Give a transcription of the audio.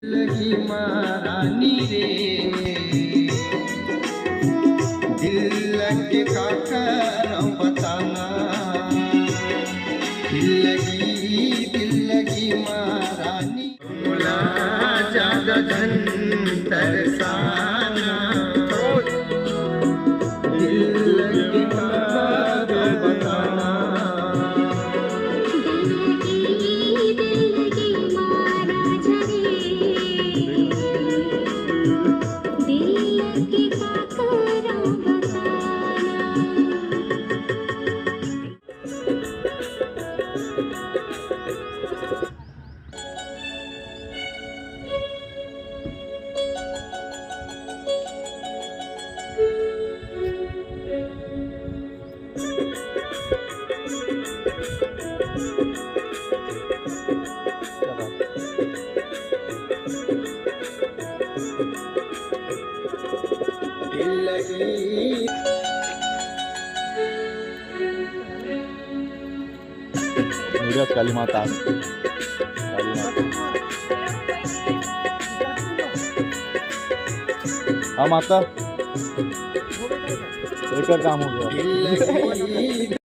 लगी महारानी रे दिल लगे का करम बताना दिल लगी महारानी मुला ज्यादा धन तरसाना दिल लगे का करम बताना Lihat Kalimantan. हाँ माता, काम हो गया।